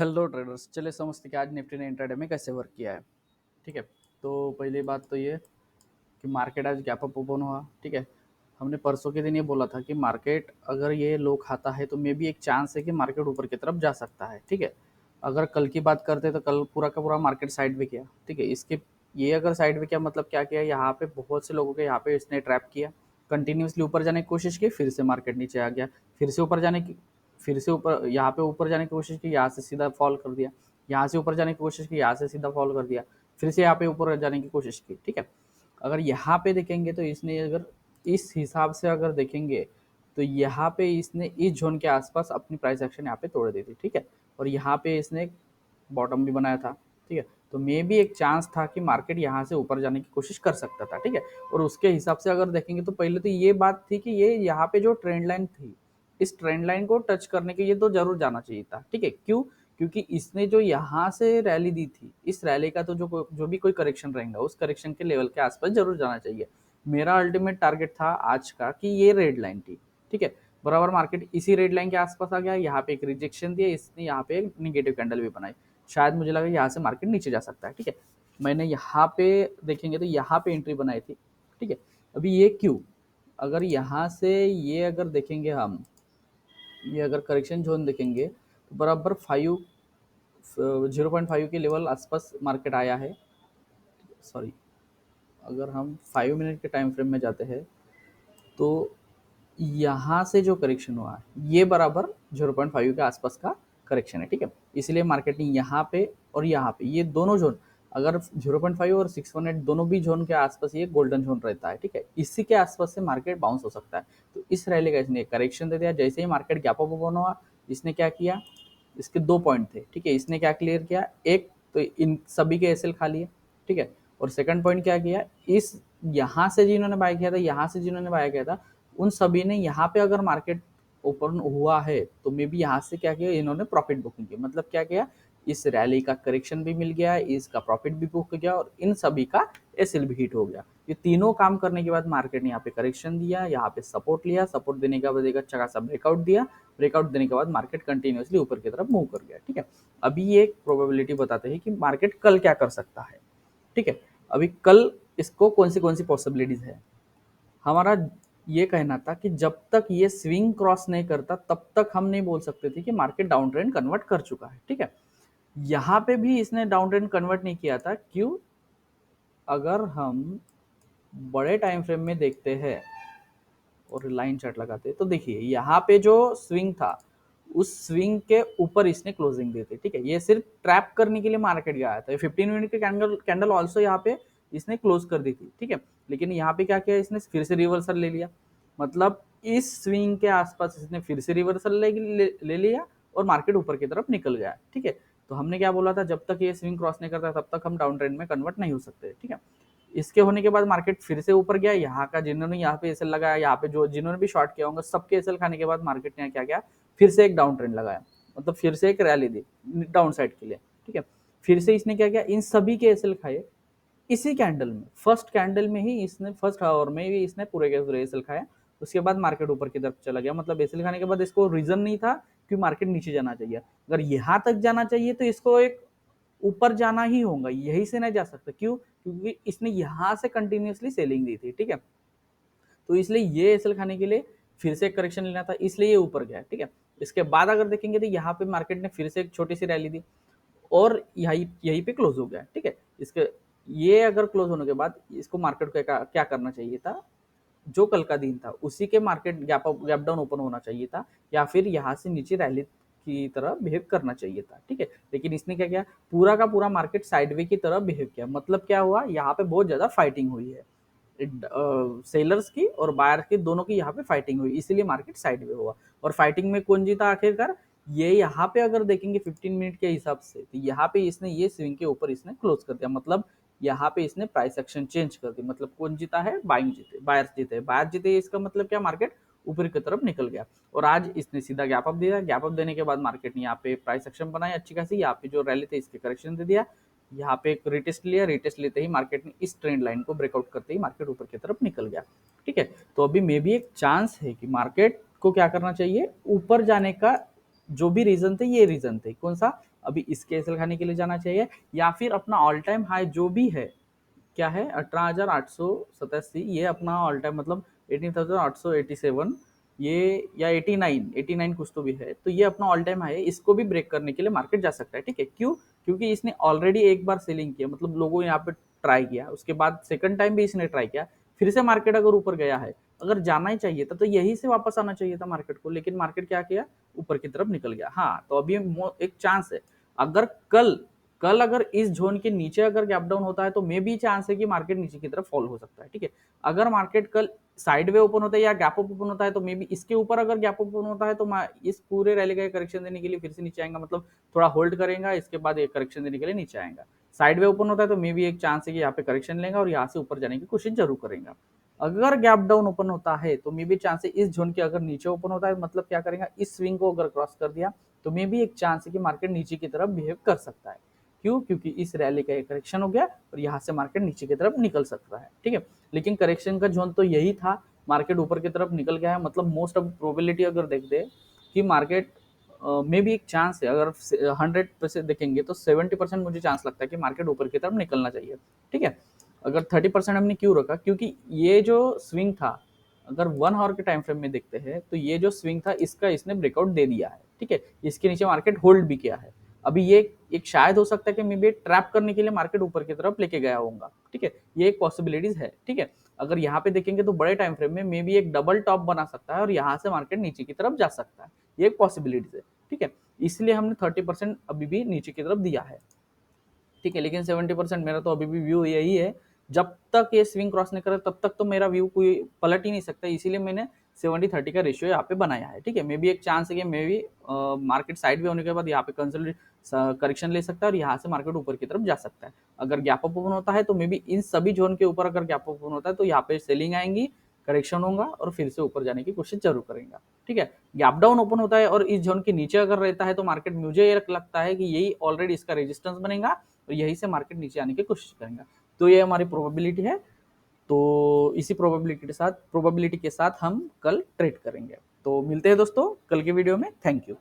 Hello traders, चलिए समझते हैं कि आज निफ्टी ने इंट्राडे में कैसे वर्क किया है। ठीक है, तो पहली बात तो ये कि मार्केट आज गैप अप ओपन हुआ। ठीक है, हमने परसों के दिन ये बोला था कि मार्केट अगर ये लो खाता है तो मे बी एक चांस है कि मार्केट ऊपर की तरफ जा सकता है। ठीक है, अगर कल की बात करते तो कल पूरा का पूरा मार्केट साइड में किया। ठीक है, इसके ये अगर साइड में किया मतलब क्या किया, यहाँ पे बहुत से लोगों के यहाँ पे इसने ट्रैप किया, कंटिन्यूसली ऊपर जाने की कोशिश की, फिर से मार्केट नीचे आ गया, फिर से ऊपर जाने की, फिर से ऊपर यहाँ पे ऊपर जाने की कोशिश की, यहाँ से सीधा फॉल कर दिया, यहाँ से ऊपर जाने की कोशिश की, यहाँ से सीधा फॉल कर दिया, फिर से यहाँ पे ऊपर जाने की कोशिश की। ठीक है, अगर यहाँ पे देखेंगे तो इसने अगर इस हिसाब से अगर देखेंगे तो यहाँ पे इसने इस जोन के आसपास अपनी प्राइस एक्शन यहाँ पे तोड़ दी थी। ठीक है, और यहाँ पे इसने बॉटम भी बनाया था। ठीक है, तो मे भी एक चांस था कि मार्केट यहाँ से ऊपर जाने की कोशिश कर सकता था। ठीक है, और उसके हिसाब से अगर देखेंगे तो पहले तो ये बात थी कि ये यहाँ पे जो ट्रेंड लाइन थी, इस ट्रेंड लाइन को टच करने के लिए तो जरूर जाना चाहिए था। ठीक है, क्यों? क्योंकि इसने जो यहाँ से रैली दी थी, इस रैली का तो जो भी कोई करेक्शन रहेगा उस करेक्शन के लेवल के आसपास जरूर जाना चाहिए। मेरा अल्टीमेट टारगेट था आज का कि ये रेड लाइन थी। ठीक है, बराबर मार्केट इसी रेड लाइन के आसपास आ गया, यहाँ पे एक रिजेक्शन दिया, इसने यहाँ पे एक निगेटिव कैंडल भी बनाई। शायद मुझे लगा यहाँ से मार्केट नीचे जा सकता है। ठीक है, मैंने यहाँ पे देखेंगे तो यहाँ पे एंट्री बनाई थी। ठीक है, अभी ये क्यों, अगर यहाँ से ये अगर देखेंगे हम, ये अगर करेक्शन जोन देखेंगे तो बराबर 0.5 के लेवल आसपास मार्केट आया है। सॉरी, अगर हम 5 मिनट के टाइम फ्रेम में जाते हैं तो यहाँ से जो करेक्शन हुआ है ये बराबर 0.5 के आसपास का करेक्शन है। ठीक है, इसलिए मार्केट ने यहाँ पे और यहाँ पे ये दोनों जोन, अगर 0.5 और 618 दोनों भी जोन के आसपास ये गोल्डन जोन रहता है। ठीक है, इसी के आसपास से मार्केट बाउंस हो सकता है। तो इस रैली का इसने करेक्शन दे दिया। जैसे ही मार्केट गैप अप ओपन हुआ, इसने क्या किया, इसके दो पॉइंट थे। ठीक है, इसने क्या क्लियर किया, एक तो इन सभी के एसएल खा लिए। ठीक है, और सेकंड पॉइंट क्या किया, इस यहाँ से जिन्होंने बाय किया था, यहाँ से जिन्होंने बाय किया था, उन सभी ने यहाँ पे अगर मार्केट ओपन हुआ है तो मे बी यहाँ से क्या किया, इन्होंने प्रॉफिट बुकिंग की। मतलब क्या किया, इस रैली का करेक्शन भी मिल गया, इसका प्रॉफिट भी बुक हो गया और इन सभी का एसएल भी हिट हो गया। ये तीनों काम करने के बाद मार्केट ने यहाँ पे करेक्शन दिया, यहाँ पे सपोर्ट लिया, सपोर्ट देने के बाद एक अच्छा खासा ब्रेकआउट दिया, ब्रेकआउट देने के बाद मार्केट कंटिन्यूसली ऊपर की तरफ मूव कर गया। ठीक है, अभी ये एक प्रोबेबिलिटी बताते हैं कि मार्केट कल क्या कर सकता है। ठीक है, अभी कल इसको कौन सी पॉसिबिलिटीज है, हमारा ये कहना था कि जब तक ये स्विंग क्रॉस नहीं करता तब तक हम नहीं बोल सकते थे कि मार्केट डाउन ट्रेंड कन्वर्ट कर चुका है। ठीक है, यहाँ पे भी इसने डाउन ट्रेंड कन्वर्ट नहीं किया था। क्यों? अगर हम बड़े टाइम फ्रेम में देखते हैं और लाइन चार्ट लगाते हैं तो देखिए यहाँ पे जो स्विंग था उस स्विंग के ऊपर इसने क्लोजिंग दी थी। ठीक है, ये सिर्फ ट्रैप करने के लिए मार्केट गया था। 15 मिनट के कैंडल ऑल्सो यहाँ पे इसने क्लोज कर दी थी। ठीक है, लेकिन यहाँ पे क्या किया, इसने फिर से रिवर्सल ले लिया। मतलब इस स्विंग के आसपास इसने फिर से रिवर्सल ले लिया और मार्केट ऊपर की तरफ निकल गया। ठीक है, तो हमने क्या बोला था, जब तक ये स्विंग क्रॉस नहीं करता तब तक हम डाउन ट्रेंड में कन्वर्ट नहीं हो सकते। ठीक है, इसके होने के बाद मार्केट फिर से ऊपर गया, यहाँ का जिन्होंने यहाँ पे एसएल लगाया, यहाँ पे जो जिन्होंने भी शॉर्ट किया होंगे सबके एसएल खाने के बाद मार्केट ने क्या किया, फिर से एक डाउन ट्रेंड लगाया, मतलब फिर से एक रैली दी डाउन साइड के लिए। ठीक है, फिर से इसने क्या किया, इन सभी के एसएल खाए इसी कैंडल में, फर्स्ट कैंडल में ही इसने, फर्स्ट आवर में ही इसने पूरे के पूरे एसएल खाया। उसके बाद मार्केट ऊपर की तरफ चला गया। मतलब एसएल खाने के बाद इसको रीजन नहीं था कि मार्केट नीचे जाना चाहिए। अगर यहाँ तक जाना चाहिए तो इसको एक ऊपर जाना ही होगा, यही से नहीं जा सकता। क्यों? क्योंकि इसने यहाँ से कंटिन्यूसली सेलिंग दी थी। ठीक है, तो इसलिए ये एसएल खाने के लिए फिर से करेक्शन लेना था, इसलिए ये ऊपर गया। ठीक है, इसके बाद अगर देखेंगे तो यहाँ पे मार्केट ने फिर से एक छोटी सी रैली दी और यहीं पे क्लोज हो गया। ठीक है, इसके ये अगर क्लोज होने के बाद इसको मार्केट को क्या करना चाहिए था, जो कल का दिन था उसी के मार्केट गैप डाउन ओपन होना चाहिए था, या फिर यहाँ से नीचे रैली की तरह बिहेव करना चाहिए था। ठीक है, लेकिन इसने क्या किया, पूरा का पूरा मार्केट साइडवे की तरह बिहेव किया। मतलब क्या हुआ, यहाँ पे बहुत ज्यादा फाइटिंग हुई है, सेलर्स की और बायर की, दोनों की यहाँ पे फाइटिंग हुई, इसीलिए मार्केट साइडवे हुआ। और फाइटिंग में कौन जीता आखिरकार, ये यहाँ पे अगर देखेंगे 15 मिनट के हिसाब से तो यहाँ पे इसने ये स्विंग के ऊपर इसने क्लोज कर दिया। मतलब यहाँ पे इसने प्राइस एक्शन चेंज कर दी। मतलब कौन जीता है, बाइंग जीते, बायर्स जीते, बायर जीते, इसका मतलब क्या, मार्केट ऊपर की तरफ निकल गया। और आज इसने सीधा गैप अप दिया, गैप अप देने के बाद मार्केट ने यहाँ पे प्राइस एक्शन बनाई अच्छी खासी, यहाँ पे जो रैली थे इसके करेक्शन दे दिया, यहाँ पे एक रिटेस्ट लिया, रिटेस्ट लेते ही मार्केट ने इस ट्रेंड लाइन को ब्रेकआउट करते ही मार्केट ऊपर की तरफ निकल गया। ठीक है, तो अभी मे भी एक चांस है कि मार्केट को क्या करना चाहिए, ऊपर जाने का जो भी रीजन थे ये रीजन थे, कौन सा, अभी इसके एसएल खाने के लिए जाना चाहिए, या फिर अपना ऑल टाइम हाई जो भी है, क्या है 18,887, ये अपना ऑल टाइम मतलब 18,887, ये या 89 कुछ तो भी है, तो ये अपना ऑल टाइम हाई है, इसको भी ब्रेक करने के लिए मार्केट जा सकता है। ठीक है, क्यों, क्योंकि इसने ऑलरेडी एक बार सेलिंग किया, मतलब लोगों यहाँ पे ट्राई किया, उसके बाद सेकंड टाइम भी इसने ट्राई किया, फिर से मार्केट अगर ऊपर गया है, अगर जाना ही चाहिए था तो यही से वापस आना चाहिए था मार्केट को, लेकिन मार्केट क्या किया, ऊपर की तरफ निकल गया। हाँ, तो अभी एक चांस है, अगर कल कल अगर इस जोन के नीचे अगर गैप डाउन होता है तो मे भी चांस है कि मार्केट नीचे की तरफ फॉल हो सकता है। ठीक है, अगर मार्केट कल साइड वे ओपन होता है या गैप अप ओपन होता है तो मे बी इसके ऊपर अगर गैप ओपन होता है तो इस पूरे रैली का करेक्शन देने के लिए फिर से नीचे आएगा, मतलब थोड़ा होल्ड करेगा, इसके बाद एक करेक्शन देने के लिए नीचे आएगा। साइड वे ओपन होता है तो मे बी एक चांस है कि यहाँ पे करेक्शन लेगा और यहाँ से ऊपर जाने की कोशिश जरूर करेगा। अगर गैप डाउन ओपन होता है तो मे बी चांस है इस जोन के अगर नीचे ओपन होता है, मतलब क्या करेगा, इस स्विंग को अगर क्रॉस कर दिया तो मे बी एक चांस है कि मार्केट नीचे की तरफ बिहेव कर सकता है। क्यों, क्योंकि इस रैली का एक करेक्शन हो गया और यहाँ से मार्केट नीचे की तरफ निकल सकता है। ठीक है, लेकिन करेक्शन का जोन तो यही था, मार्केट ऊपर की तरफ निकल गया है, मतलब मोस्ट ऑफ प्रोबेबिलिटी अगर देखते हैं कि मार्केट में भी एक चांस है, अगर 100% देखेंगे तो 70% मुझे चांस लगता है कि मार्केट ऊपर की तरफ निकलना चाहिए। ठीक है, अगर 30% हमने क्यों रखा, क्योंकि ये जो स्विंग था, अगर 1 आवर के टाइम फ्रेम में देखते हैं तो ये जो स्विंग था इसका इसने ब्रेकआउट दे दिया है। ठीक है, इसके नीचे मार्केट होल्ड भी किया है। अभी ये एक शायद हो सकता है कि मे बी ट्रैप करने के लिए मार्केट ऊपर की तरफ लेके गया होगा। ठीक है, ये एक पॉसिबिलिटीज है। ठीक है, अगर यहाँ पे देखेंगे तो बड़े टाइम फ्रेम में मे बी एक डबल टॉप बना सकता है और यहाँ से मार्केट नीचे की तरफ जा सकता है, ये एक पॉसिबिलिटीज है। ठीक है, इसलिए हमने 30% अभी भी नीचे की तरफ दिया है। ठीक है, लेकिन 70% मेरा तो अभी भी व्यू यही है, जब तक ये स्विंग क्रॉस नहीं करे तब तक तो मेरा व्यू कोई पलट ही नहीं सकता, इसीलिए मैंने 70-30 का रेशियो यहाँ पे बनाया है। ठीक है, मे बी एक चांस है कि may be market side way होने के बाद यहाँ पे कंसोलिडेट करेक्शन ले सकता है और यहाँ से मार्केट ऊपर की तरफ जा सकता है। अगर गैप अप ओपन होता है तो मे बी इन सभी जोन के ऊपर अगर गैप अप ओपन होता है तो यहाँ पे सेलिंग आएंगी, करेक्शन होगा और फिर से ऊपर जाने की कोशिश जरूर करेगा। ठीक है, गैप डाउन ओपन होता है और इस जोन के नीचे अगर रहता है तो मार्केट, मुझे ये लगता है कि यही ऑलरेडी इसका रेजिस्टेंस बनेगा और यही से मार्केट नीचे आने की कोशिश करेगा। तो ये हमारी प्रोबेबिलिटी है, तो इसी प्रोबेबिलिटी के साथ हम कल ट्रेड करेंगे। तो मिलते हैं दोस्तों कल के वीडियो में, थैंक यू।